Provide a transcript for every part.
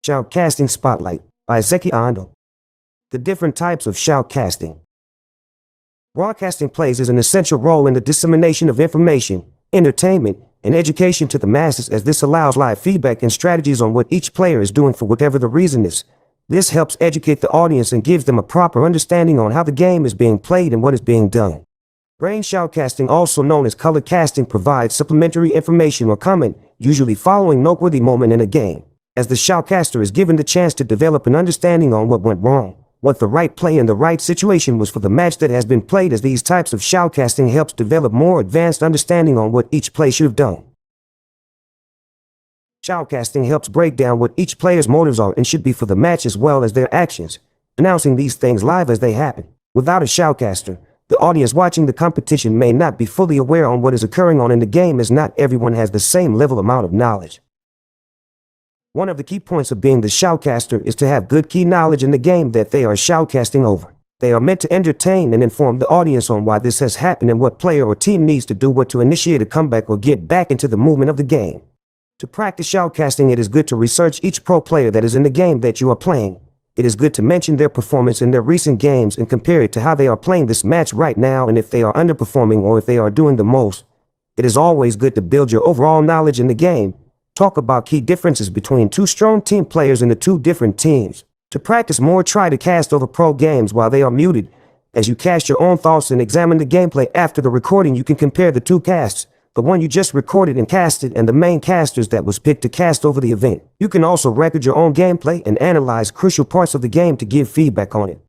Shoutcasting Spotlight by Zeki Ondal. The different types of shoutcasting. Broadcasting plays an essential role in the dissemination of information, entertainment, and education to the masses, as this allows live feedback and strategies on what each player is doing for whatever the reason is. This helps educate the audience and gives them a proper understanding on how the game is being played and what is being done. Brain shoutcasting, also known as color casting, provides supplementary information or comment, usually following noteworthy moment in a game, as the shoutcaster is given the chance to develop an understanding on what went wrong, what the right play in the right situation was for the match that has been played, as these types of shoutcasting helps develop more advanced understanding on what each play should have done. Shoutcasting helps break down what each player's motives are and should be for the match, as well as their actions, announcing these things live as they happen. Without a shoutcaster, the audience watching the competition may not be fully aware on what is occurring on in the game, as not everyone has the same level amount of knowledge. One of the key points of being the shoutcaster is to have good key knowledge in the game that they are shoutcasting over. They are meant to entertain and inform the audience on why this has happened and what player or team needs to do what to initiate a comeback or get back into the movement of the game. To practice shoutcasting, it is good to research each pro player that is in the game that you are playing. It is good to mention their performance in their recent games and compare it to how they are playing this match right now, and if they are underperforming or if they are doing the most. It is always good to build your overall knowledge in the game. Talk about key differences between two strong team players in the two different teams. To practice more, try to cast over pro games while they are muted. As you cast your own thoughts and examine the gameplay after the recording, you can compare the two casts, the one you just recorded and casted and the main casters that was picked to cast over the event. You can also record your own gameplay and analyze crucial parts of the game to give feedback on it.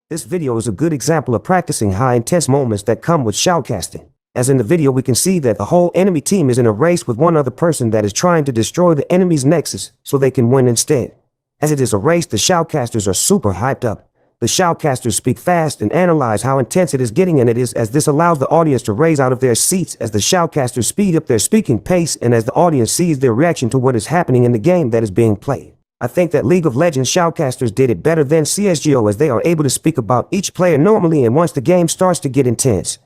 This video is a good example of practicing high intense moments that come with shoutcasting. As in the video, we can see that the whole enemy team is in a race with one other person that is trying to destroy the enemy's nexus so they can win instead. As it is a race, the shoutcasters are super hyped up. The shoutcasters speak fast and analyze how intense it is getting, and it is as this allows the audience to raise out of their seats as the shoutcasters speed up their speaking pace and as the audience sees their reaction to what is happening in the game that is being played. I think that League of Legends shoutcasters did it better than CSGO, as they are able to speak about each player normally, and once the game starts to get intense,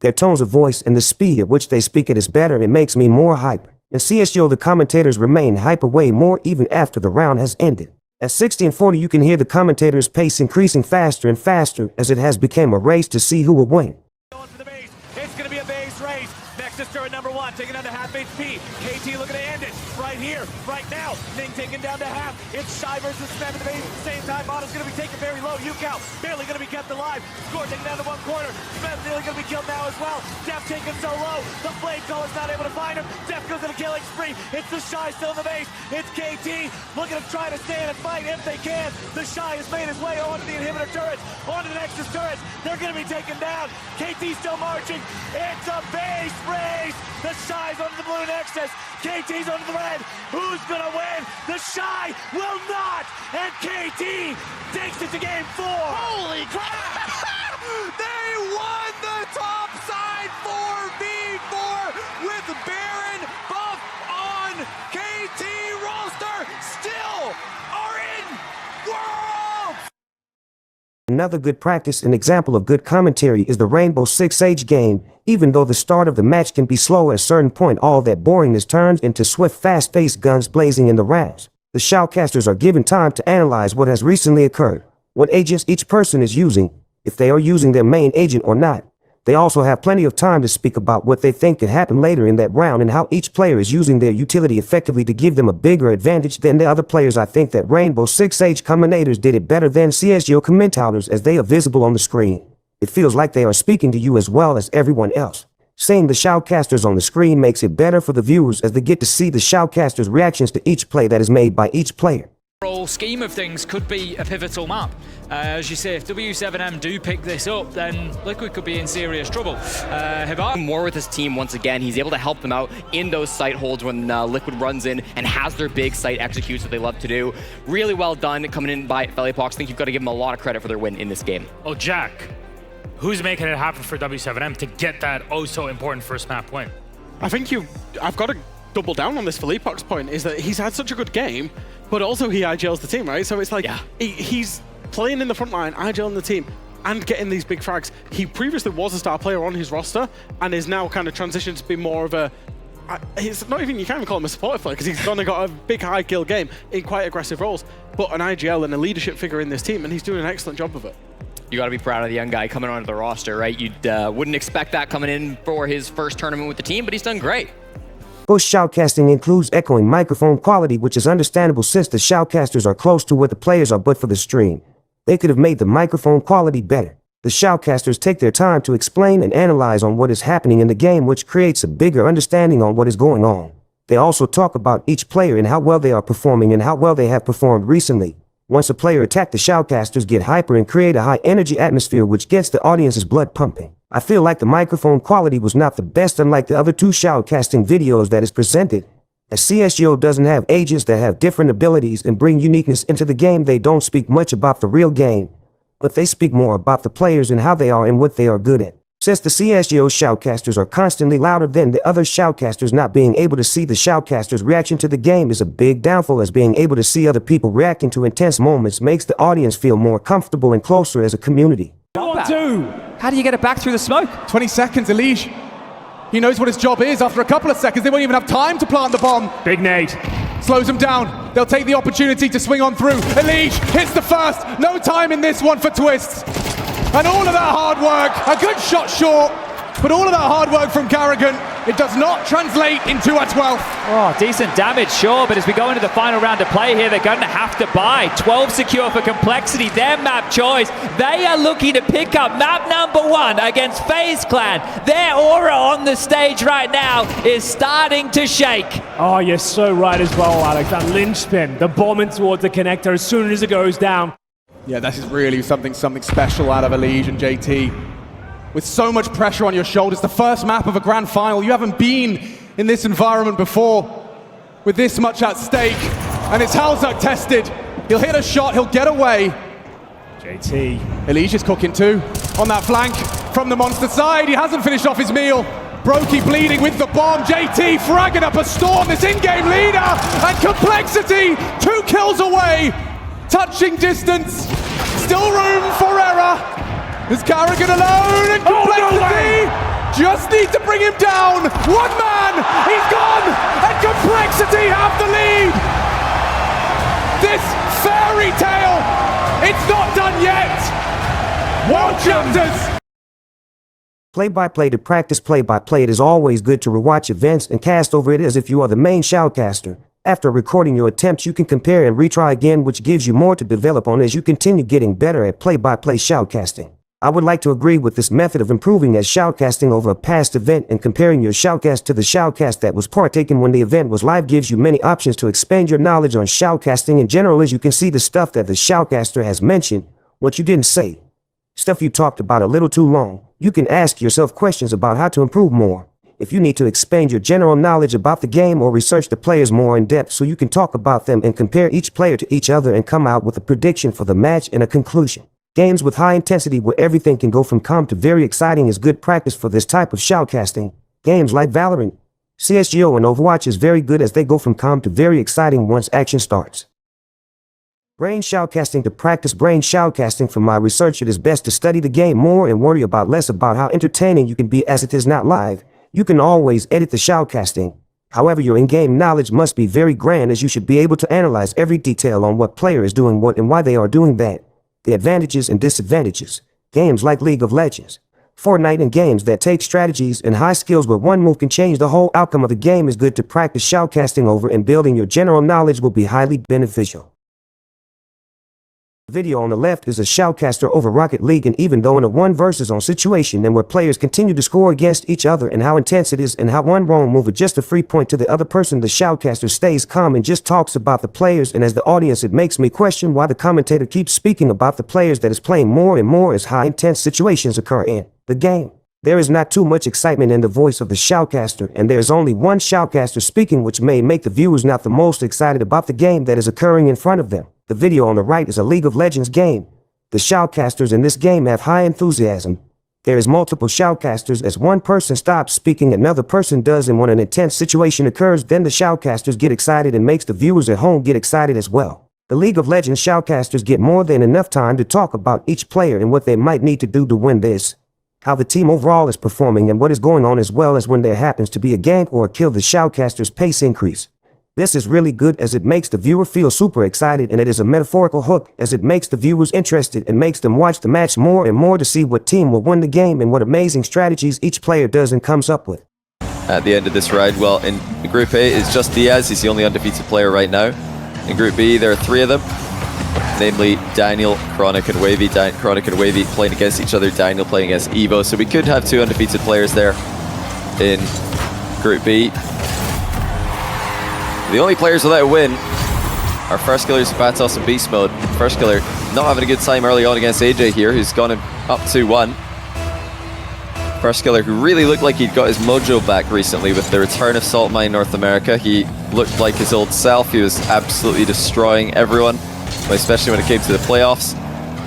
their tones of voice and the speed at which they speak it is better. It makes me more hyper. In CSGO, the commentators remain hyper way more even after the round has ended. At 60 and 40, you can hear the commentators' pace increasing faster and faster as it has become a race to see who will win. Going for the base. It's going to be a base race. Nexus turret number one, taking down to half HP. KT looking to end it right here, right now. Ning taken down to half. It's Shy versus Spam in the base at the same time. Otto's going to be taken very low. Yukao barely going to be kept alive. Score taken down to one corner. Spam's nearly going to be killed now as well. Def taken so low. The Blade Caller's not able to find him. Def goes on a killing spree. It's the Shy still in the base. It's KT looking to try to stand and fight if they can. The Shy has made his way onto the inhibitor turrets, onto the Nexus turrets. They're going to be taken down. KT still marching. It's a base race. The Shy's onto the blue Nexus. KT's onto the red. Who's gonna win? The Shy will not. And KT takes it to game 4. Holy crap! They won the top side 4v4 with Baron buff on. KT roster still are in Worlds! Another good practice and example of good commentary is the Rainbow Six Siege game. Even though the start of the match can be slow, at a certain point all that boringness turns into swift, fast-paced guns blazing in the rounds. The shoutcasters are given time to analyze what has recently occurred, what agents each person is using, if they are using their main agent or not. They also have plenty of time to speak about what they think could happen later in that round and how each player is using their utility effectively to give them a bigger advantage than the other players. I think that Rainbow Six Siege commentators did it better than CSGO commentators, as they are visible on the screen. It feels like they are speaking to you as well as everyone else. Seeing the shoutcasters on the screen makes it better for the viewers, as they get to see the shoutcasters' reactions to each play that is made by each player. Overall scheme of things could be a pivotal map. As you say, if W7M do pick this up, then Liquid could be in serious trouble. More with his team once again. He's able to help them out in those site holds when Liquid runs in and has their big site executes what they love to do. Really well done coming in by Felipox. I think you've got to give them a lot of credit for their win in this game. Oh, Jack, who's making it happen for W7M to get that oh so important first map win? I think I've got to double down on this Felipox point, is that he's had such a good game, but also he IGLs the team, right? So it's like, he's playing in the front line, IGLing the team, and getting these big frags. He previously was a star player on his roster, and is now kind of transitioned to be more of a it's not even, you can't even call him a supportive player because he's gone and got a big high kill game in quite aggressive roles, but an IGL and a leadership figure in this team, and he's doing an excellent job of it. You got to be proud of the young guy coming onto the roster, right? You wouldn't expect that coming in for his first tournament with the team, but he's done great. Bush shoutcasting includes echoing microphone quality, which is understandable since the shoutcasters are close to where the players are, but for the stream, they could have made the microphone quality better. The shoutcasters take their time to explain and analyze on what is happening in the game, which creates a bigger understanding on what is going on. They also talk about each player and how well they are performing and how well they have performed recently. Once a player attacks, the shoutcasters get hyper and create a high energy atmosphere which gets the audience's blood pumping. I feel like the microphone quality was not the best, unlike the other two shoutcasting videos that is presented. As CSGO doesn't have agents that have different abilities and bring uniqueness into the game, they don't speak much about the real game, but they speak more about the players and how they are and what they are good at. Since the CSGO shoutcasters are constantly louder than the other shoutcasters, not being able to see the shoutcasters' reaction to the game is a big downfall, as being able to see other people reacting to intense moments makes the audience feel more comfortable and closer as a community. 1-2. How do you get it back through the smoke? 20 seconds, Elige. He knows what his job is. After a couple of seconds, they won't even have time to plant the bomb. Big nade. Slows him down. They'll take the opportunity to swing on through. Elige hits the first. No time in this one for twists. And all of that hard work, a good shot short, but all of that hard work from Garrigan, it does not translate into a 12th. Oh, decent damage, sure, but as we go into the final round of play here, they're going to have to buy 12 secure for Complexity, their map choice. They are looking to pick up map number 1 against FaZe Clan. Their aura on the stage right now is starting to shake. Oh, you're so right as well, Alex. That linchpin, the bombing towards the connector as soon as it goes down. Yeah, this is really something special out of Elige and JT. With so much pressure on your shoulders, the first map of a grand final. You haven't been in this environment before, with this much at stake. And it's Halzak tested. He'll hit a shot, he'll get away. JT. Elige is cooking too, on that flank from the monster side. He hasn't finished off his meal. Brokey bleeding with the bomb. JT fragging up a storm, this in-game leader. And Complexity, 2 kills away. Touching distance, still room for error. There's Garrigan alone, and Complexity just need to bring him down. One man, he's gone, and Complexity have the lead. This fairy tale, it's not done yet. More chapters. Play-by-play to practice play-by-play, it is always good to rewatch events and cast over it as if you are the main shoutcaster. After recording your attempts, you can compare and retry again, which gives you more to develop on as you continue getting better at play-by-play shoutcasting. I would like to agree with this method of improving as shoutcasting over a past event, and comparing your shoutcast to the shoutcast that was partaken when the event was live gives you many options to expand your knowledge on shoutcasting in general, as you can see the stuff that the shoutcaster has mentioned, what you didn't say, stuff you talked about a little too long. You can ask yourself questions about how to improve more. If you need to expand your general knowledge about the game or research the players more in depth so you can talk about them and compare each player to each other and come out with a prediction for the match and a conclusion. Games with high intensity where everything can go from calm to very exciting is good practice for this type of shoutcasting. Games like Valorant, CSGO, and Overwatch is very good as they go from calm to very exciting once action starts. Brain shoutcasting. To practice brain shoutcasting for my research, it is best to study the game more and worry about less about how entertaining you can be, as it is not live. You can always edit the shoutcasting. However, your in-game knowledge must be very grand, as you should be able to analyze every detail on what player is doing what and why they are doing that. The advantages and disadvantages. Games like League of Legends, Fortnite, and games that take strategies and high skills where one move can change the whole outcome of the game is good to practice shoutcasting over, and building your general knowledge will be highly beneficial. The video on the left is a shoutcaster over Rocket League, and even though in a 1 versus on situation and where players continue to score against each other, and how intense it is and how one wrong move is just a free point to the other person, the shoutcaster stays calm and just talks about the players, and as the audience it makes me question why the commentator keeps speaking about the players that is playing more and more as high intense situations occur in the game. There is not too much excitement in the voice of the shoutcaster, and there is only one shoutcaster speaking, which may make the viewers not the most excited about the game that is occurring in front of them. The video on the right is a League of Legends game. The shoutcasters in this game have high enthusiasm. There is multiple shoutcasters. As one person stops speaking, another person does, and when an intense situation occurs, then the shoutcasters get excited and makes the viewers at home get excited as well. The League of Legends shoutcasters get more than enough time to talk about each player and what they might need to do to win this. how the team overall is performing and what is going on, as well as when there happens to be a gank or a kill, the Shoutcaster's pace increase. This is really good as it makes the viewer feel super excited, and it is a metaphorical hook as it makes the viewers interested and makes them watch the match more and more to see what team will win the game and what amazing strategies each player does and comes up with. At the end of this round, well, in Group A, it's just Diaz. He's the only undefeated player right now. In Group B, there are 3 of them, namely Daniel, Chronic, and Wavy. Chronic and Wavy playing against each other, Daniel playing against Evo. So we could have 2 undefeated players there in Group B. The only players without a win are First Killers, Batos, and Beast Mode. First Killer not having a good time early on against AJ here, who's gone up 2-1. First Killer, who really looked like he'd got his mojo back recently with the return of Salt Mine North America. He looked like his old self. He was absolutely destroying everyone, especially when it came to the playoffs.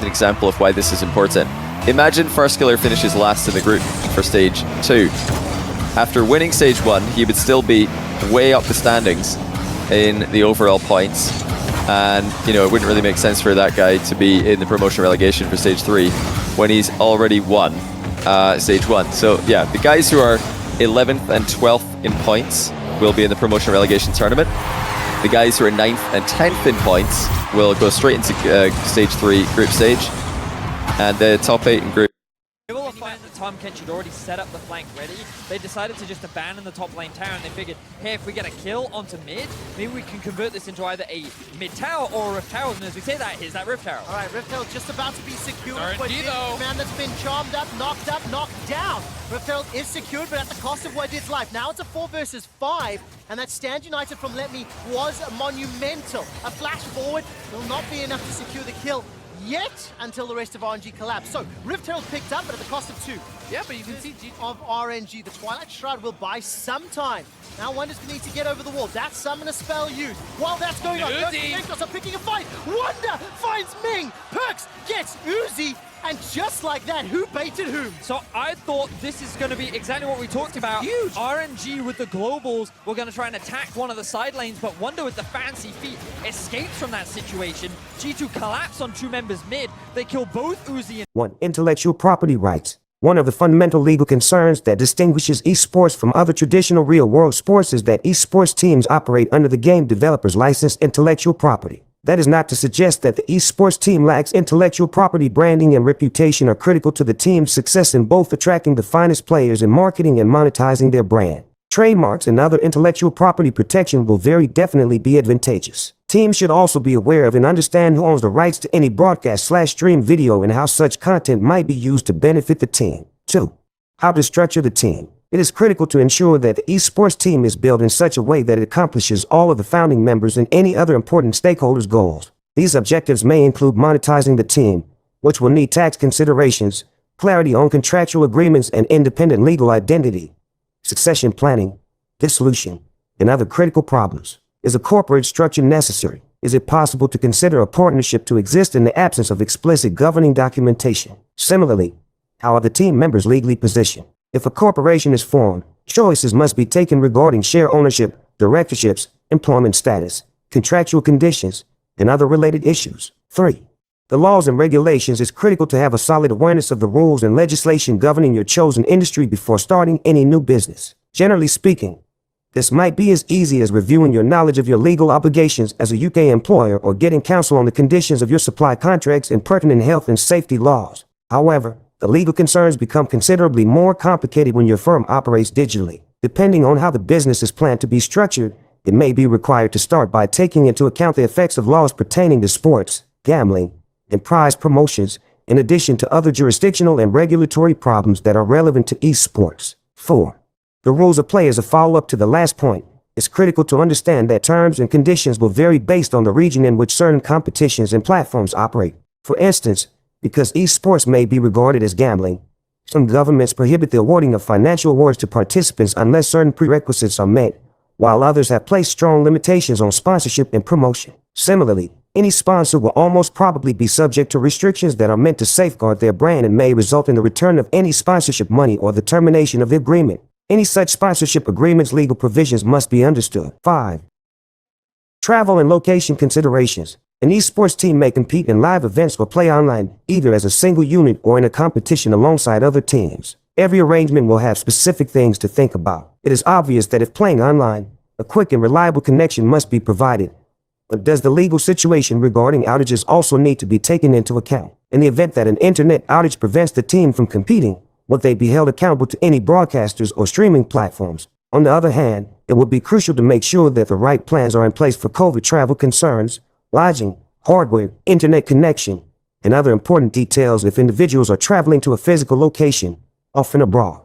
An example of why this is important. Imagine First Killer finishes last in the group for Stage 2. After winning Stage 1, he would still be way up the standings in the overall points, and it wouldn't really make sense for that guy to be in the promotion relegation for Stage 3 when he's already won Stage 1. So yeah, the guys who are 11th and 12th in points will be in the promotion relegation tournament. The guys who are 9th and 10th in points will go straight into Stage 3 group stage, and the top 8 in group. Given the fact that Tom Kench had already set up the flank ready, they decided to just abandon the top lane tower, and they figured, hey, if we get a kill onto mid, maybe we can convert this into either a mid tower or a rift tower. And as we say that, here's that rift tower. All right, rift tower just about to be secured. Guarantee though. Man that's been charmed up, knocked down. Rift tower is secured, but at the cost of Wadid's life. Now it's a 4 versus 5, and that stand united from Let Me was monumental. A flash forward will not be enough to secure the kill yet until the rest of RNG collapse. So Rift Herald picked up, but at the cost of 2. Yeah, but you can see of RNG. The Twilight Shroud will buy some time. Now Wonder's going to need to get over the wall. That summon a spell used. While that's going on, Uzi are picking a fight. Wonder finds Ming. Perks gets Uzi. And just like that, who baited whom? So I thought this is going to be exactly what we talked about. Huge. RNG with the globals, we're going to try and attack one of the side lanes, but Wonder with the fancy feet escapes from that situation. G2 collapse on 2 members mid. They kill both Uzi and 1. Intellectual property rights. One of the fundamental legal concerns that distinguishes esports from other traditional real-world sports is that esports teams operate under the game developer's licensed intellectual property. That is not to suggest that the esports team lacks intellectual property. Branding and reputation are critical to the team's success in both attracting the finest players and marketing and monetizing their brand. Trademarks and other intellectual property protection will very definitely be advantageous. Teams should also be aware of and understand who owns the rights to any broadcast/stream video and how such content might be used to benefit the team. 2. How to structure the team. It is critical to ensure that the esports team is built in such a way that it accomplishes all of the founding members and any other important stakeholders' goals. These objectives may include monetizing the team, which will need tax considerations, clarity on contractual agreements and independent legal identity, succession planning, dissolution, and other critical problems. Is a corporate structure necessary? Is it possible to consider a partnership to exist in the absence of explicit governing documentation? Similarly, how are the team members legally positioned? If a corporation is formed, choices must be taken regarding share ownership, directorships, employment status, contractual conditions, and other related issues. 3. The laws and regulations. Is critical to have a solid awareness of the rules and legislation governing your chosen industry before starting any new business. Generally speaking, this might be as easy as reviewing your knowledge of your legal obligations as a UK employer or getting counsel on the conditions of your supply contracts and pertinent health and safety laws. However, the legal concerns become considerably more complicated when your firm operates digitally. Depending on how the business is planned to be structured, it may be required to start by taking into account the effects of laws pertaining to sports, gambling, and prize promotions, in addition to other jurisdictional and regulatory problems that are relevant to esports. 4. The rules of play. As a follow-up to the last point, it's critical to understand that terms and conditions will vary based on the region in which certain competitions and platforms operate. For instance, because esports may be regarded as gambling, some governments prohibit the awarding of financial awards to participants unless certain prerequisites are met, while others have placed strong limitations on sponsorship and promotion. Similarly, any sponsor will almost probably be subject to restrictions that are meant to safeguard their brand and may result in the return of any sponsorship money or the termination of the agreement. Any such sponsorship agreement's legal provisions must be understood. 5. Travel and location considerations. An esports team may compete in live events or play online, either as a single unit or in a competition alongside other teams. Every arrangement will have specific things to think about. It is obvious that if playing online, a quick and reliable connection must be provided. But does the legal situation regarding outages also need to be taken into account? In the event that an internet outage prevents the team from competing, will they be held accountable to any broadcasters or streaming platforms? On the other hand, it will be crucial to make sure that the right plans are in place for COVID travel concerns, lodging, hardware, internet connection, and other important details if individuals are traveling to a physical location, often abroad.